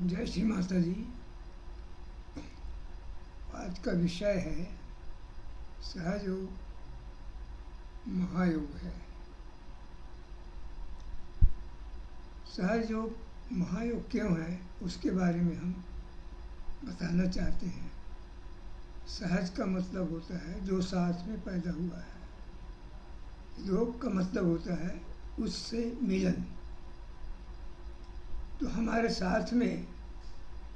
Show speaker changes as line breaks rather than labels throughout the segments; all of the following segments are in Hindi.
जय श्री माता जी। आज का विषय है सहयोग महायोग है। सहयोग महायोग क्यों है उसके बारे में हम बताना चाहते हैं। सहज का मतलब होता है जो साथ में पैदा हुआ है। योग का मतलब होता है उससे मिलन। तो हमारे साथ में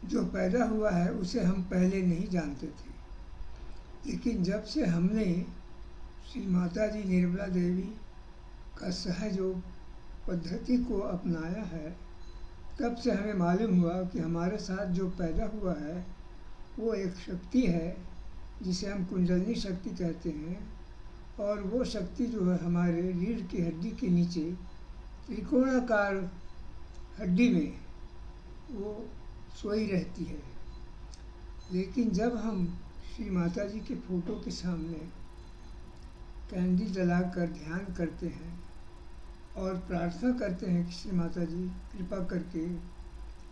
जो पैदा हुआ है उसे हम पहले नहीं जानते थे, लेकिन जब से हमने श्री माता जी निर्मला देवी का सहयोग पद्धति को अपनाया है, तब से हमें मालूम हुआ कि हमारे साथ जो पैदा हुआ है वो एक शक्ति है जिसे हम कुंडलिनी शक्ति कहते हैं। और वो शक्ति जो है हमारे रीढ़ की हड्डी के नीचे त्रिकोणाकार हड्डी में वो सोई रहती है। लेकिन जब हम श्री माता जी के फोटो के सामने कैंडल जलाकर ध्यान करते हैं और प्रार्थना करते हैं कि श्री माता जी कृपा करके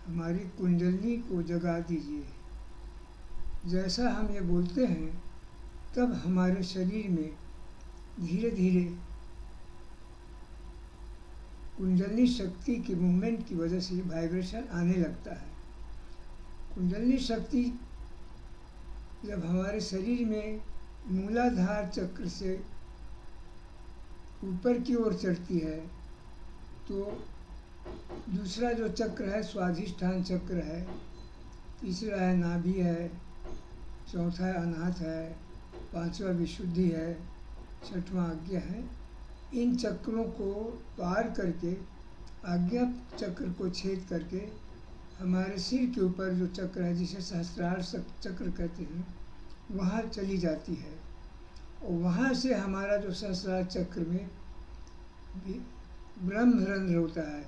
हमारी कुंडलिनी को जगा दीजिए, जैसा हम ये बोलते हैं तब हमारे शरीर में धीरे धीरे कुंडलिनी शक्ति के मूवमेंट की वजह से वाइब्रेशन आने लगता है। कुंडलिनी शक्ति जब हमारे शरीर में मूलाधार चक्र से ऊपर की ओर चढ़ती है तो दूसरा जो चक्र है स्वाधिष्ठान चक्र है, तीसरा है नाभि है, चौथा है अनाहत है, पांचवा विशुद्धि है, छठवां आज्ञा है। इन चक्रों को पार करके आज्ञा चक्र को छेद करके हमारे सिर के ऊपर जो चक्र है जिसे सहस्त्रार चक्र कहते हैं वहाँ चली जाती है। और वहाँ से हमारा जो सहस्त्रार चक्र में ब्रह्मरंध्र होता है,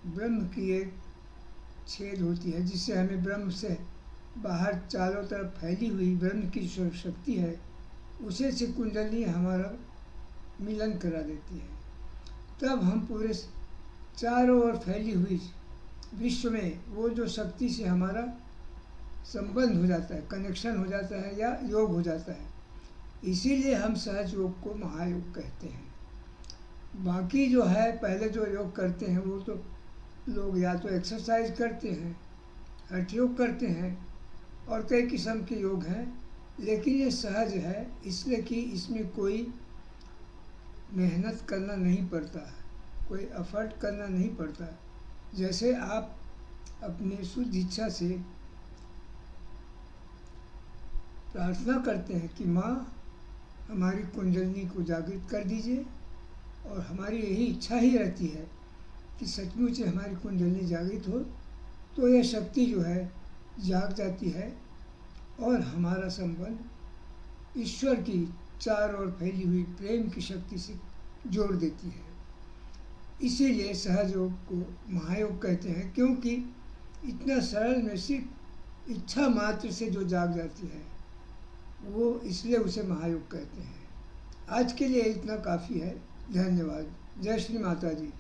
ब्रह्म की एक छेद होती है जिससे हमें ब्रह्म से बाहर चारों तरफ फैली हुई ब्रह्म की जो शक्ति है उसे से कुंडली हमारा मिलन करा देती है। तब हम पूरे चारों ओर फैली हुई विश्व में वो जो शक्ति से हमारा संबंध हो जाता है, कनेक्शन हो जाता है या योग हो जाता है। इसीलिए हम सहज योग को महायोग कहते हैं। बाकी जो है पहले जो योग करते हैं वो तो लोग या तो एक्सरसाइज करते हैं, हठ योग करते हैं और कई किस्म के योग हैं, लेकिन ये सहज है इसलिए कि इसमें कोई मेहनत करना नहीं पड़ता है, कोई एफर्ट करना नहीं पड़ता। जैसे आप अपनी शुद्ध इच्छा से प्रार्थना करते हैं कि माँ हमारी कुंडलिनी को जागृत कर दीजिए, और हमारी यही इच्छा ही रहती है कि सचमुच हमारी कुंडलिनी जागृत हो, तो यह शक्ति जो है जाग जाती है और हमारा संबंध ईश्वर की चारों ओर फैली हुई प्रेम की शक्ति से जोड़ देती है। इसीलिए सहयोग को महायोग कहते हैं, क्योंकि इतना सरल में सिर्फ इच्छा मात्र से जो जाग जाती है वो, इसलिए उसे महायोग कहते हैं। आज के लिए इतना काफ़ी है। धन्यवाद। जय श्री माता जी।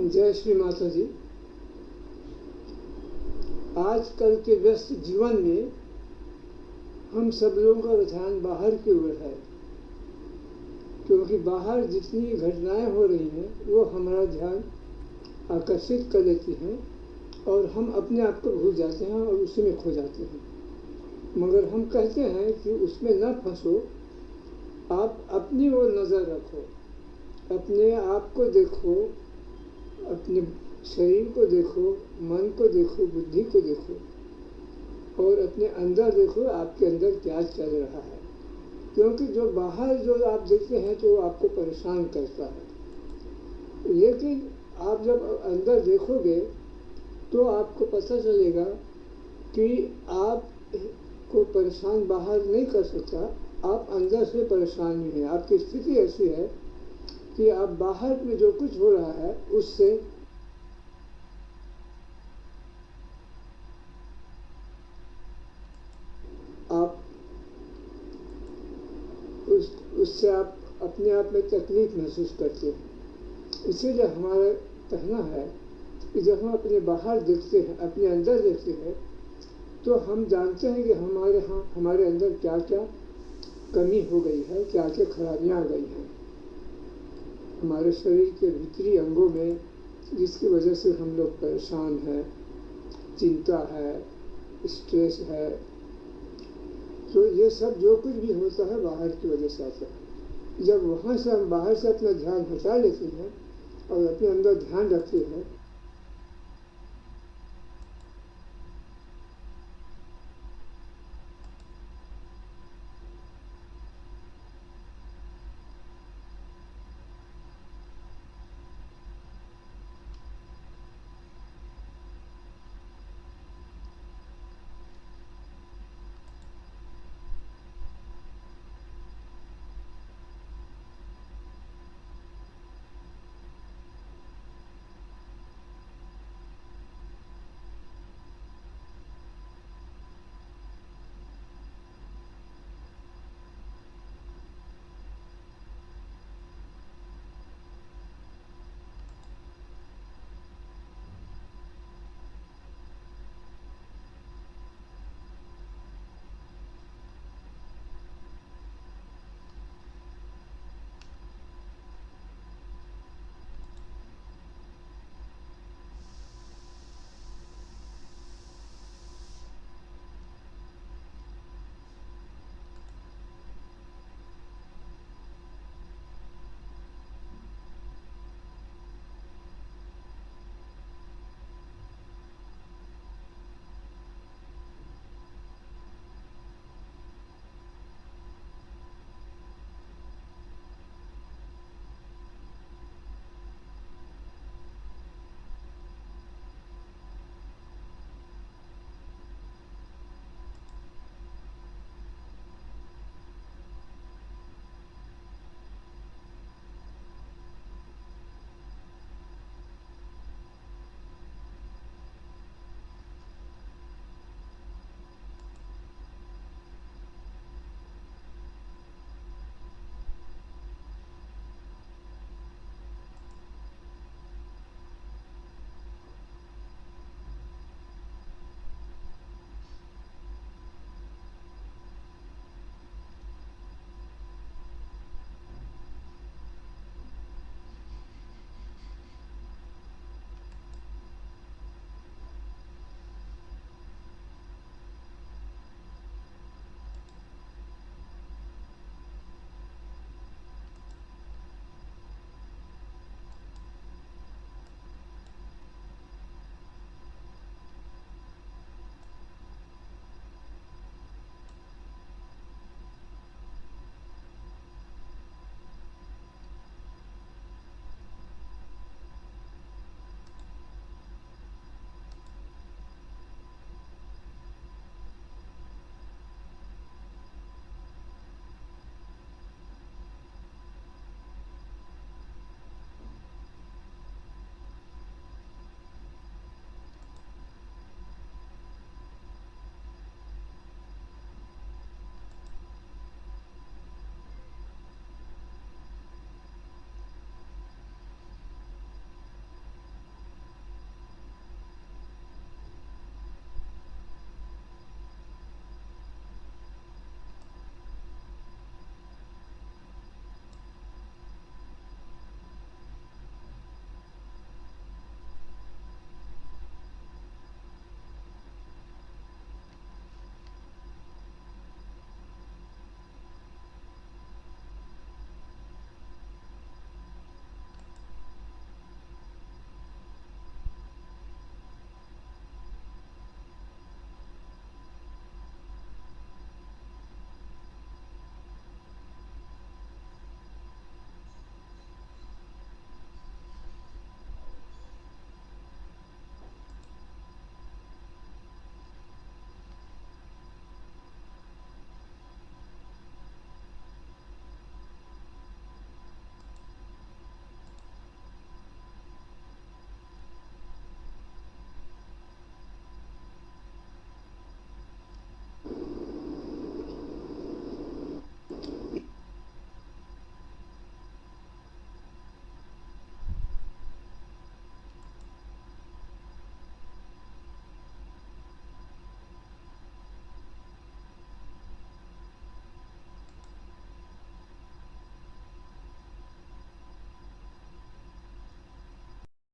जय श्री माता जी। आजकल के व्यस्त जीवन में हम सब लोगों का रुझान बाहर की ओर है, क्योंकि बाहर जितनी घटनाएं हो रही हैं वो हमारा ध्यान आकर्षित कर लेती हैं और हम अपने आप को भूल जाते हैं और उसी में खो जाते हैं। मगर हम कहते हैं कि उसमें न फंसो, आप अपनी ओर नज़र रखो, अपने आप को देखो, अपने शरीर को देखो, मन को देखो, बुद्धि को देखो और अपने अंदर देखो आपके अंदर क्या चल रहा है। क्योंकि जो बाहर जो आप देखते हैं तो आपको परेशान करता है, लेकिन आप जब अंदर देखोगे तो आपको पता चलेगा कि आप को परेशान बाहर नहीं कर सकता, आप अंदर से परेशान ही हैं। आपकी स्थिति ऐसी है कि आप बाहर में जो कुछ हो रहा है उससे आप उससे आप अपने आप में तकलीफ महसूस करते हैं। इसीलिए हमारा कहना है कि जब हम अपने बाहर देखते हैं, अपने अंदर देखते हैं, तो हम जानते हैं कि हमारे अंदर क्या क्या कमी हो गई है, क्या क्या खराबियाँ आ गई हैं हमारे शरीर के भीतरी अंगों में, जिसकी वजह से हम लोग परेशान हैं, चिंता है, स्ट्रेस है। तो ये सब जो कुछ भी होता है बाहर की वजह से आता है। जब वहाँ से हम बाहर से अपना ध्यान हटा लेते हैं और अपने अंदर ध्यान रखते हैं